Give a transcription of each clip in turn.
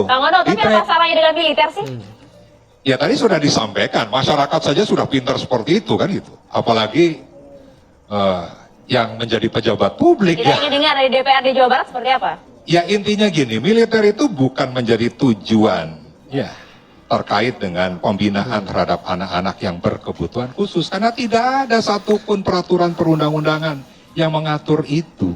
Kang Ono, tapi apa salahnya dengan militer sih? Ya tadi sudah disampaikan, masyarakat saja sudah pintar seperti itu kan gitu. Apalagi yang menjadi pejabat publik. Kita ingin dengar dari DPRD Jawa Barat seperti apa? Ya intinya gini, militer itu bukan menjadi tujuan ya terkait dengan pembinaan terhadap anak-anak yang berkebutuhan khusus. Karena tidak ada satupun peraturan perundang-undangan yang mengatur itu.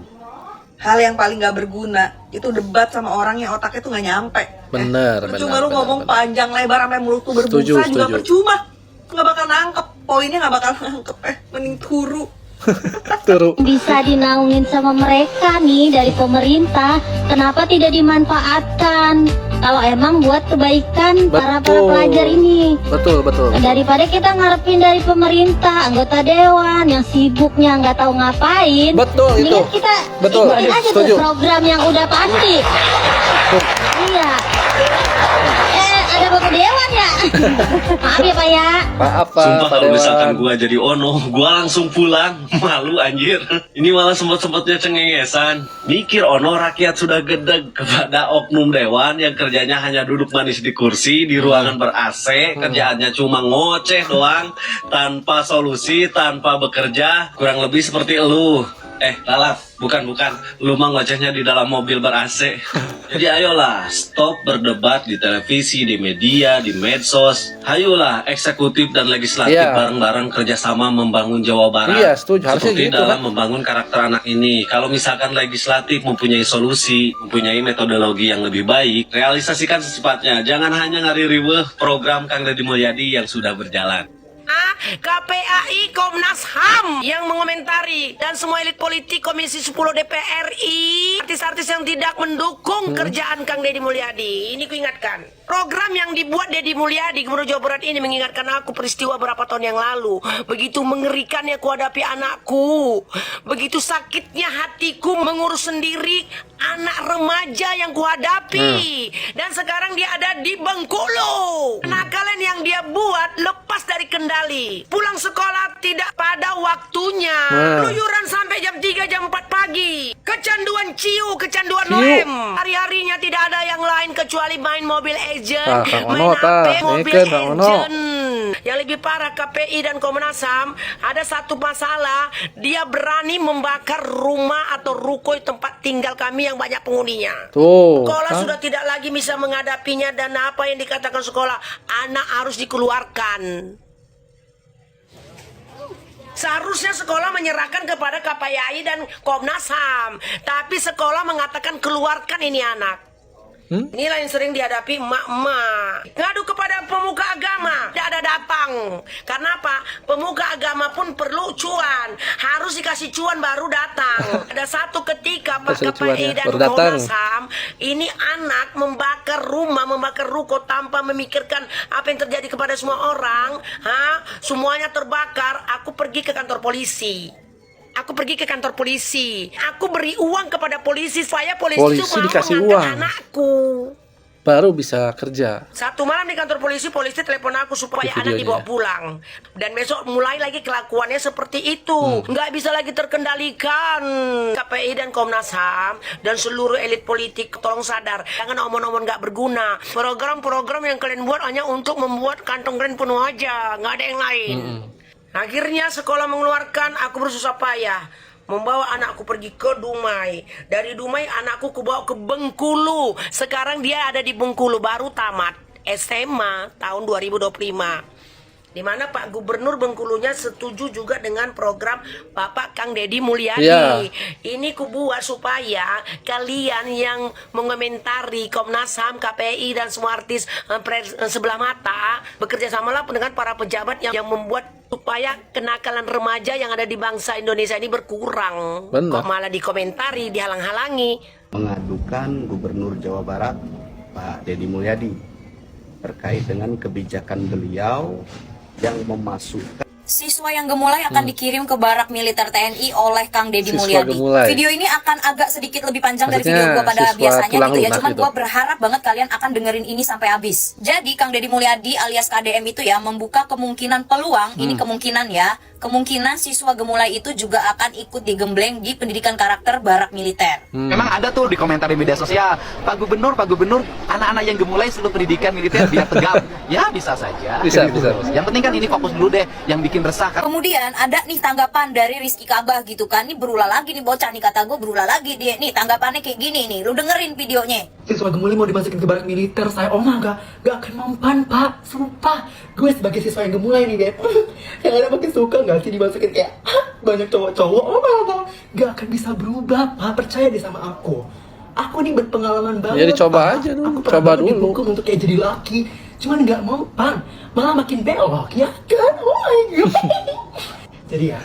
Hal yang paling gak berguna itu debat sama orang yang otaknya tuh gak nyampe. Bener, Cuma lu ngomong panjang lebar sampai mulut tuh berbusa juga percuma. Gak bakal nangkep, poinnya gak bakal nangkep. Mending turu. Bisa dinaungin sama mereka nih dari pemerintah, kenapa tidak dimanfaatkan kalau emang buat kebaikan para pelajar ini? Betul. Daripada kita ngarepin dari pemerintah, anggota dewan yang sibuknya nggak tahu ngapain. Betul itu. Kita ikutin aja tuh program yang udah pasti. Iya. Ada bapak dewan ya? Maaf ya Pak ya. Maaf Pak. Sumpah kalau misalkan gua jadi Ono, gua langsung pulang. Malu anjir. Ini malah sempat-sempatnya cengengesan. Mikir Ono rakyat sudah gedeg kepada oknum dewan yang kerjanya hanya duduk manis di kursi di ruangan ber-AC, kerjaannya cuma ngoceh doang, tanpa solusi, tanpa bekerja, kurang lebih seperti elu. Lalaf, bukan. Lu mah ngocehnya di dalam mobil ber-AC. Jadi ayolah, stop berdebat di televisi, di media, di medsos. Ayolah, eksekutif dan legislatif bareng-bareng kerjasama membangun Jawa Barat. Iya, setuju. Harusnya Seperti gitu, dalam membangun karakter anak ini. Kalau misalkan legislatif mempunyai solusi, mempunyai metodologi yang lebih baik, realisasikan secepatnya. Jangan hanya ngari-riweh program Kang Deddy Mulyadi yang sudah berjalan. KPAI Komnas HAM yang mengomentari dan semua elit politik Komisi 10 DPR RI, artis-artis yang tidak mendukung kerjaan Kang Deddy Mulyadi. Ini kuingatkan, program yang dibuat Deddy Mulyadi Gubernur Jawa Barat ini mengingatkan aku peristiwa berapa tahun yang lalu. Begitu mengerikannya kuhadapi anakku, begitu sakitnya hatiku mengurus sendiri anak remaja yang kuhadapi. Dan sekarang dia ada di Bengkulu. Kenakalan yang dia buat lepas dari kendali. Pulang sekolah tidak pada waktunya. Keluyuran sampai jam 3, jam 4 pagi. Kecanduan ciu, kecanduan lem. Hari-harinya tidak ada yang lain kecuali main mobil agent, main HP, mobil agent. Yang lebih parah, KPI dan Komnas HAM ada satu masalah, dia berani membakar rumah atau ruko tempat tinggal kami yang banyak penghuninya. Sekolah sudah tidak lagi bisa menghadapinya, dan apa yang dikatakan sekolah, anak harus dikeluarkan. Seharusnya sekolah menyerahkan kepada KPAI dan Komnas HAM, tapi sekolah mengatakan keluarkan ini anak. Inilah yang sering dihadapi emak-emak. Ngadu kepada pemuka agama, tidak ada datang. Karena apa? Pemuka agama pun perlu cuan. Harus dikasih cuan baru datang. Ada satu ketika Pak KPI dan Komnas HAM, ini anak membakar rumah, membakar ruko tanpa memikirkan apa yang terjadi kepada semua orang. Semuanya terbakar. Aku pergi ke kantor polisi. Aku beri uang kepada polisi supaya polisi itu mau dikasih mengangkat uang. anakku. Baru bisa kerja. Satu malam di kantor polisi telepon aku supaya anak dibawa pulang. Dan besok mulai lagi kelakuannya seperti itu. Nggak bisa lagi terkendalikan. KPI dan Komnas HAM dan seluruh elit politik tolong sadar. Jangan omong-omong nggak berguna. Program-program yang kalian buat hanya untuk membuat kantong kalian penuh aja. Nggak ada yang lain. Akhirnya sekolah mengeluarkan, aku bersusah payah membawa anakku pergi ke Dumai. Dari Dumai anakku kubawa ke Bengkulu. Sekarang dia ada di Bengkulu, baru tamat SMA tahun 2025. Di mana Pak Gubernur Bengkulunya setuju juga dengan program Bapak Kang Deddy Mulyadi. Ini kubuat supaya kalian yang mengomentari Komnas HAM, KPI dan semua artis sebelah mata bekerja samalah dengan para pejabat yang membuat supaya kenakalan remaja yang ada di bangsa Indonesia ini berkurang. Kok malah dikomentari, dihalang-halangi. Mengadukan Gubernur Jawa Barat Pak Deddy Mulyadi terkait dengan kebijakan beliau yang memasukkan Siswa yang gemulai akan dikirim ke barak militer TNI oleh Kang Deddy Siswa Mulyadi. gemulai. Video ini akan agak sedikit lebih panjang dari Maksudnya video gua pada siswa biasanya tulang gitu ya. lunak Cuman gitu. gua berharap banget kalian akan dengerin ini sampai habis. Jadi Kang Deddy Mulyadi alias KDM itu ya membuka kemungkinan peluang, ini kemungkinan ya, kemungkinan siswa gemulai itu juga akan ikut digembleng di pendidikan karakter barak militer. Memang ada tuh di komentar di media sosial, Pak Gubernur, anak-anak yang gemulai seluruh pendidikan militer biar tegap. Ya bisa saja. Bisa. Yang penting kan ini fokus dulu deh, yang bikin resah kan. Kemudian ada nih tanggapan dari Rizky Kabah gitu kan. Ini berulah lagi nih bocah nih, kata gue berulah lagi dia. Nih tanggapannya kayak gini nih. Lu dengerin videonya. Siswa gemulai mau dimasukin ke barak militer, saya gak akan mempan pak, sumpah. Gue sebagai siswa yang gemulai nih deh, yang ada makin suka gak sih dimasukin kayak banyak cowok-cowok. Gak akan bisa berubah pak, percaya deh sama aku. Aku nih berpengalaman banget. Jadi coba Pak. aja dulu, Aku coba pernah banget dulu. dihukum untuk kayak jadi laki, cuman gak mempan, malah makin belok ya kan. Oh my god. Jadi ya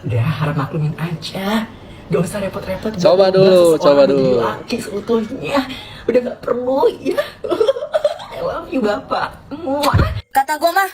udah harap maklumin aja, gak usah repot-repot. Coba dulu, coba dulu. Laki seutuhnya udah gak perlu ya. I love you bapak. Kata gue mah,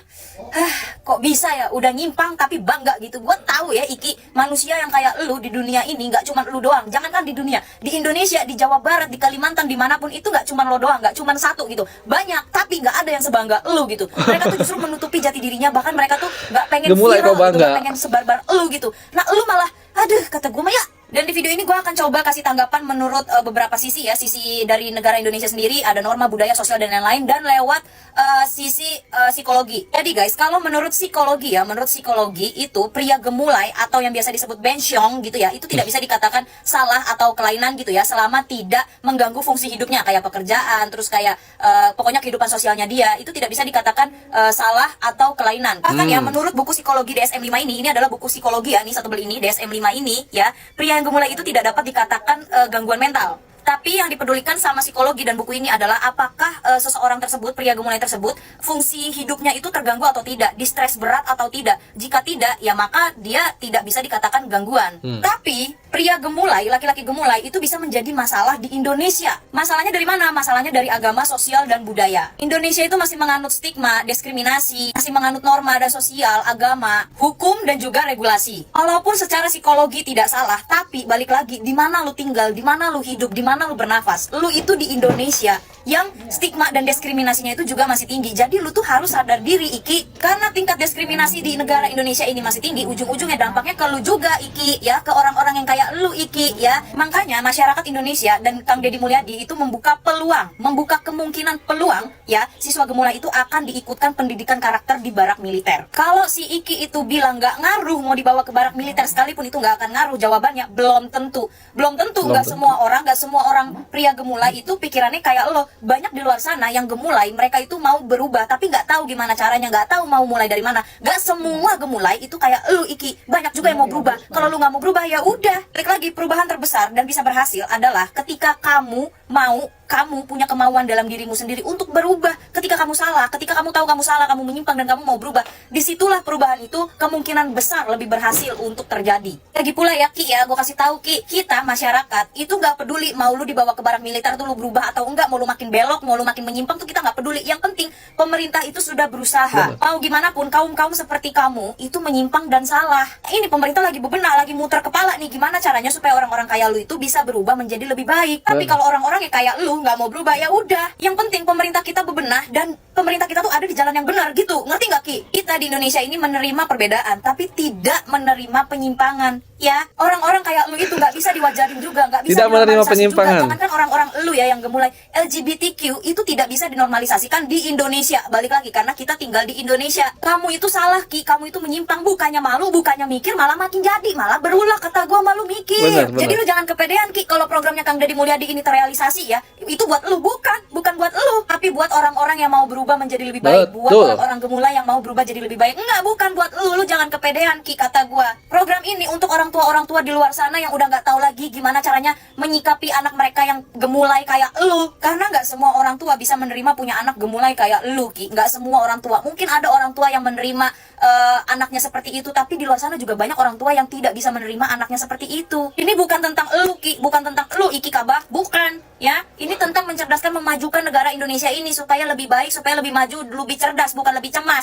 kok bisa ya udah nyimpang tapi bangga gitu. Gue tahu ya Iki, manusia yang kayak lu di dunia ini nggak cuma lu doang. Jangankan di dunia, di Indonesia, di Jawa Barat, di Kalimantan, dimanapun itu nggak cuma lo doang, nggak cuma satu gitu. Banyak, tapi nggak ada yang sebangga lu gitu. Mereka tuh justru menutupi jati dirinya, bahkan mereka tuh nggak pengen Gemulai viral kok gitu, bangga. nggak pengen sebar-bar lu gitu. Nah lu malah, aduh kata gue mah ya. Dan di video ini gue akan coba kasih tanggapan menurut beberapa sisi ya. Sisi dari negara Indonesia sendiri, ada norma, budaya, sosial, dan lain-lain. Dan lewat sisi psikologi. Jadi guys, kalau menurut psikologi ya, menurut psikologi itu pria gemulai atau yang biasa disebut bensyong gitu ya, itu tidak bisa dikatakan salah atau kelainan gitu ya, selama tidak mengganggu fungsi hidupnya. Kayak pekerjaan, terus kayak pokoknya kehidupan sosialnya dia, itu tidak bisa dikatakan salah atau kelainan. Bahkan ya, menurut buku psikologi DSM-5 ini adalah buku psikologi ya, nih satu beli ini, DSM-5 ini ya, pria yang gemulai itu tidak dapat dikatakan gangguan mental. Tapi yang dipedulikan sama psikologi dan buku ini adalah apakah seseorang tersebut, pria gemulai tersebut, fungsi hidupnya itu terganggu atau tidak, distres berat atau tidak. Jika tidak, ya maka dia tidak bisa dikatakan gangguan. Tapi pria gemulai, laki-laki gemulai itu bisa menjadi masalah di Indonesia. Masalahnya dari mana? Masalahnya dari agama, sosial, dan budaya. Indonesia itu masih menganut stigma, diskriminasi, masih menganut norma dan sosial, agama, hukum, dan juga regulasi. Walaupun secara psikologi tidak salah, tapi balik lagi, di mana lu tinggal, di mana lu hidup, di mana lu bernafas, lu itu di Indonesia yang stigma dan diskriminasinya itu juga masih tinggi. Jadi lu tuh harus sadar diri Iki, karena tingkat diskriminasi di negara Indonesia ini masih tinggi, ujung-ujungnya dampaknya ke lu juga Iki ya, ke orang-orang yang kayak lu Iki ya. Makanya masyarakat Indonesia dan Kang Deddy Mulyadi itu membuka peluang, membuka kemungkinan peluang ya, siswa gemulai itu akan diikutkan pendidikan karakter di barak militer. Kalau si Iki itu bilang nggak ngaruh mau dibawa ke barak militer sekalipun, itu nggak akan ngaruh. Jawabannya belum tentu, nggak semua orang pria gemulai itu pikirannya kayak lo. Banyak di luar sana yang gemulai, mereka itu mau berubah tapi nggak tahu gimana caranya, nggak tahu mau mulai dari mana. Nggak semua gemulai itu kayak lu Iki, banyak juga yang mau berubah. Kalau lu nggak mau berubah ya udah. Balik lagi, perubahan terbesar dan bisa berhasil adalah ketika kamu punya kemauan dalam dirimu sendiri untuk berubah. Ketika kamu salah, ketika kamu tahu kamu salah, kamu menyimpang dan kamu mau berubah, disitulah perubahan itu kemungkinan besar lebih berhasil untuk terjadi. Lagi pula ya Ki ya, gue kasih tahu Ki, kita masyarakat itu nggak peduli mau lu dibawa ke barak militer tuh lu berubah atau enggak, mau lu makin belok, mau lu makin menyimpang tuh kita nggak peduli. Yang penting pemerintah itu sudah berusaha. Mau gimana pun kaum seperti kamu itu menyimpang dan salah. Ini pemerintah lagi bebenah, lagi muter kepala nih, gimana caranya supaya orang-orang kayak lu itu bisa berubah menjadi lebih baik. Tapi kalau orang-orang yang kayak lu nggak mau berubah ya udah. Yang penting pemerintah kita bebenah dan pemerintah kita tuh ada di jalan yang benar gitu. Ngerti nggak Ki? Kita di Indonesia ini menerima perbedaan tapi tidak menerima penyimpangan. Ya, orang-orang kayak lu itu nggak bisa diwajarin juga, nggak bisa tidak menerima penyimpangan. Jangankan orang-orang lu ya yang gemulai, LGBTQ itu tidak bisa dinormalisasikan di Indonesia. Balik lagi, karena kita tinggal di Indonesia. Kamu itu salah Ki, kamu itu menyimpang, bukannya malu, bukannya mikir, malah makin jadi, malah berulah. Kata gua malu mikir. Benar. Jadi lu jangan kepedean Ki, kalau programnya Kang Deddy Mulyadi ini terrealisasi ya, itu buat lu, bukan buat lu, tapi buat orang-orang yang mau berubah menjadi lebih baik. Buat orang gemulai yang mau berubah jadi lebih baik. Enggak, bukan buat lu jangan kepedean Ki, kata gua. Program ini untuk orang tua di luar sana yang udah nggak tahu lagi gimana caranya menyikapi anak mereka yang gemulai kayak lu. Karena nggak semua orang tua bisa menerima punya anak gemulai kayak lu Ki. Nggak semua orang tua. Mungkin ada orang tua yang menerima anaknya seperti itu, tapi di luar sana juga banyak orang tua yang tidak bisa menerima anaknya seperti itu. Ini bukan tentang lu Ki, bukan tentang lu Iki Kabah, bukan ya. Ini tentang mencerdaskan, memajukan negara Indonesia ini supaya lebih baik, supaya lebih maju, lebih cerdas, bukan lebih cemas.